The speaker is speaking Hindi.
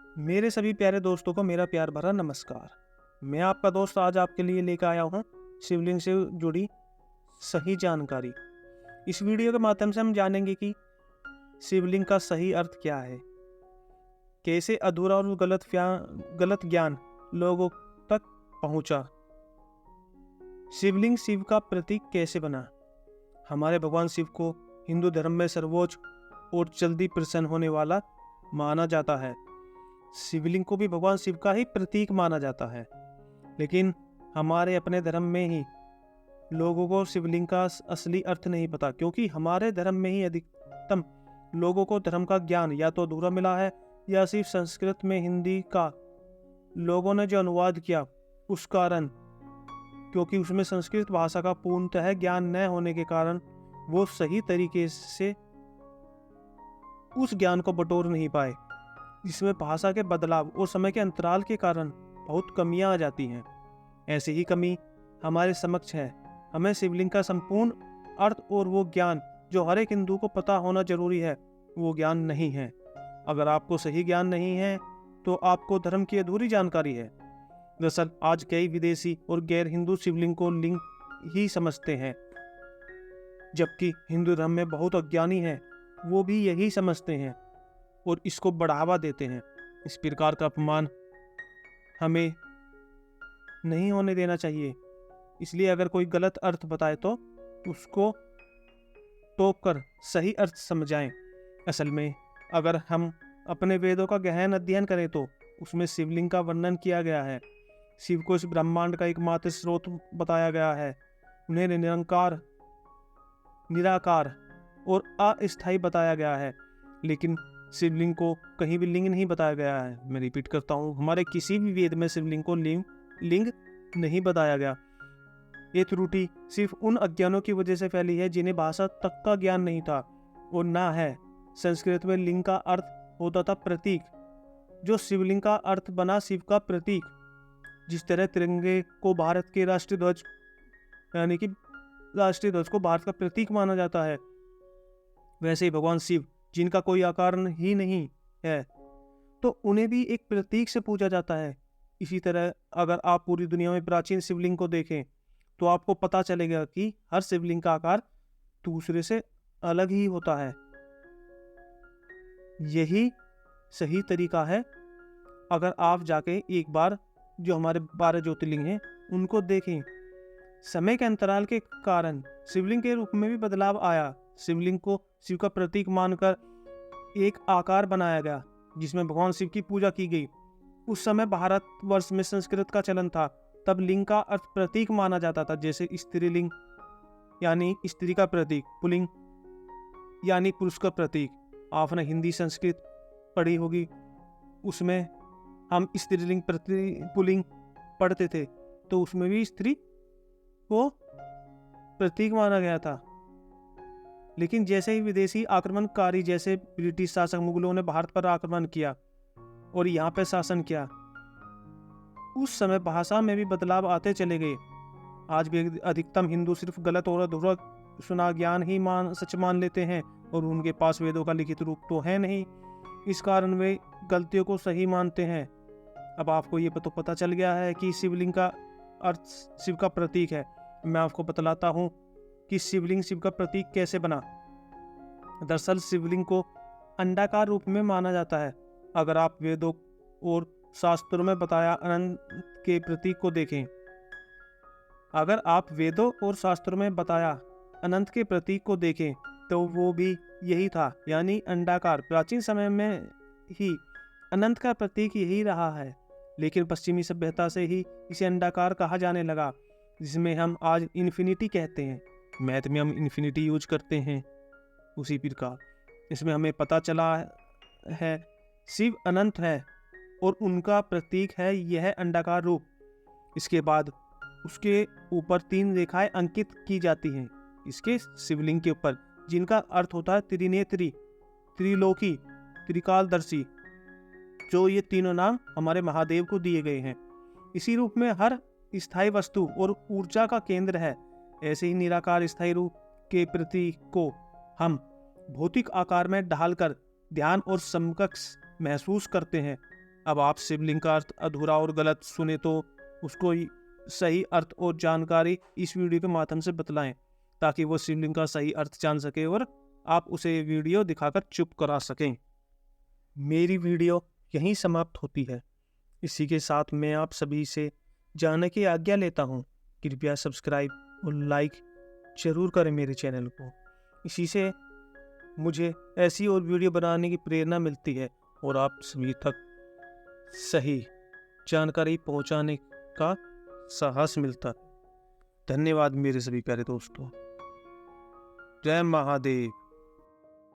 मेरे सभी प्यारे दोस्तों को मेरा प्यार भरा नमस्कार। मैं आपका दोस्त आज आपके लिए लेकर आया हूँ शिवलिंग से जुड़ी सही जानकारी। इस वीडियो के माध्यम से हम जानेंगे कि शिवलिंग का सही अर्थ क्या है, कैसे अधूरा और गलत ज्ञान लोगों तक पहुंचा, शिवलिंग शिव का प्रतीक कैसे बना। हमारे भगवान शिव को हिंदू धर्म में सर्वोच्च और जल्दी प्रसन्न होने वाला माना जाता है। शिवलिंग को भी भगवान शिव का ही प्रतीक माना जाता है, लेकिन हमारे अपने धर्म में ही लोगों को शिवलिंग का असली अर्थ नहीं पता, क्योंकि हमारे धर्म में ही अधिकतम लोगों को धर्म का ज्ञान या तो अधूरा मिला है या सिर्फ संस्कृत में हिंदी का लोगों ने जो अनुवाद किया उस कारण, क्योंकि उसमें संस्कृत भाषा का पूर्णतः ज्ञान न होने के कारण वो सही तरीके से उस ज्ञान को बटोर नहीं पाए, जिसमें भाषा के बदलाव और समय के अंतराल के कारण बहुत कमियां आ जाती हैं। ऐसी ही कमी हमारे समक्ष है। हमें शिवलिंग का संपूर्ण अर्थ और वो ज्ञान जो हर एक हिंदू को पता होना जरूरी है, वो ज्ञान नहीं है। अगर आपको सही ज्ञान नहीं है तो आपको धर्म की अधूरी जानकारी है। दरअसल आज कई विदेशी और गैर हिंदू शिवलिंग को लिंग ही समझते हैं, जबकि हिंदू धर्म में बहुत अज्ञानी हैं, वो भी यही समझते हैं और इसको बढ़ावा देते हैं। इस प्रकार का अपमान हमें नहीं होने देना चाहिए। इसलिए अगर कोई गलत अर्थ बताए तो उसको टोक कर सही अर्थ समझाएं। असल में अगर हम अपने वेदों का गहन अध्ययन करें तो उसमें शिवलिंग का वर्णन किया गया है। शिव को इस ब्रह्मांड का एकमात्र स्रोत बताया गया है। उन्हें निरंकार, निराकार और अस्थायी बताया गया है, लेकिन शिवलिंग को कहीं भी लिंग नहीं बताया गया है। मैं रिपीट करता हूँ, हमारे किसी भी वेद में शिवलिंग को लिंग नहीं बताया गया। ये त्रुटि सिर्फ उन अज्ञानों की वजह से फैली है जिन्हें भाषा तक का ज्ञान नहीं था और ना है। संस्कृत में लिंग का अर्थ होता था प्रतीक, जो शिवलिंग का अर्थ बना शिव का प्रतीक। जिस तरह तिरंगे को भारत के राष्ट्रीय ध्वज यानी कि राष्ट्रीय ध्वज को भारत का प्रतीक माना जाता है, वैसे ही भगवान शिव जिनका कोई आकार ही नहीं है तो उन्हें भी एक प्रतीक से पूजा जाता है। इसी तरह अगर आप पूरी दुनिया में प्राचीन शिवलिंग को देखें तो आपको पता चलेगा कि हर शिवलिंग का आकार दूसरे से अलग ही होता है। यही सही तरीका है। अगर आप जाके एक बार जो हमारे 12 ज्योतिर्लिंग हैं उनको देखें, समय के अंतराल के कारण शिवलिंग के रूप में भी बदलाव आया। शिवलिंग को शिव का प्रतीक मानकर एक आकार बनाया गया जिसमें भगवान शिव की पूजा की गई। उस समय भारतवर्ष में संस्कृत का चलन था, तब लिंग का अर्थ प्रतीक माना जाता था, जैसे स्त्रीलिंग यानी स्त्री का प्रतीक, पुल्लिंग यानी पुरुष का प्रतीक। आपने हिंदी संस्कृत पढ़ी होगी, उसमें हम स्त्रीलिंग पुल्लिंग पढ़ते थे तो उसमें भी स्त्री को प्रतीक माना गया था। लेकिन जैसे ही विदेशी आक्रमणकारी जैसे ब्रिटिश शासक मुगलों ने भारत पर आक्रमण किया और यहाँ पे शासन किया, उस समय भाषा में भी बदलाव आते चले गए। आज भी अधिकतम हिंदू सिर्फ गलत और अधूरा सुना ज्ञान ही सच मान लेते हैं और उनके पास वेदों का लिखित रूप तो है नहीं। इस कारण वे गलतियों को सही मानते हैं। अब आपको ये तो पता चल गया है कि शिवलिंग का अर्थ शिव का प्रतीक है। मैं आपको बतलाता हूँ कि शिवलिंग शिव का प्रतीक कैसे बना। दरअसल शिवलिंग को अंडाकार रूप में माना जाता है। अगर आप वेदों और शास्त्रों में बताया अनंत के प्रतीक को देखें, अगर आप वेदों और शास्त्रों में बताया अनंत के प्रतीक को देखें तो वो भी यही था, यानी अंडाकार। प्राचीन समय में ही अनंत का प्रतीक यही रहा है, लेकिन पश्चिमी सभ्यता से ही इसे अंडाकार कहा जाने लगा, जिसमें हम आज इन्फिनिटी कहते हैं। मैथ में हम इन्फिनिटी यूज करते हैं। उसी प्रकार इसमें हमें पता चला है शिव अनंत है और उनका प्रतीक है यह अंडाकार रूप। इसके बाद उसके ऊपर 3 रेखाएं अंकित की जाती हैं इसके शिवलिंग के ऊपर, जिनका अर्थ होता है त्रिनेत्री, त्रिलोकी, त्रिकालदर्शी, जो ये तीनों नाम हमारे महादेव को दिए गए हैं। इसी रूप में हर स्थायी वस्तु और ऊर्जा का केंद्र है। ऐसे ही निराकार स्थायी रूप के प्रतीक को हम भौतिक आकार में ढालकर ध्यान और समकक्ष महसूस करते हैं। अब आप शिवलिंग का अर्थ अधूरा और गलत सुने तो उसको सही अर्थ और जानकारी इस वीडियो के माध्यम से बतलाएं, ताकि वो शिवलिंग का सही अर्थ जान सके और आप उसे वीडियो दिखाकर चुप करा सकें। मेरी वीडियो यहीं समाप्त होती है। इसी के साथ मैं आप सभी से जाने की आज्ञा लेता हूँ। कृपया सब्सक्राइब और लाइक जरूर करें मेरे चैनल को। इसी से मुझे ऐसी और वीडियो बनाने की प्रेरणा मिलती है और आप सभी तक सही जानकारी पहुंचाने का साहस मिलता है। धन्यवाद मेरे सभी प्यारे दोस्तों। जय महादेव।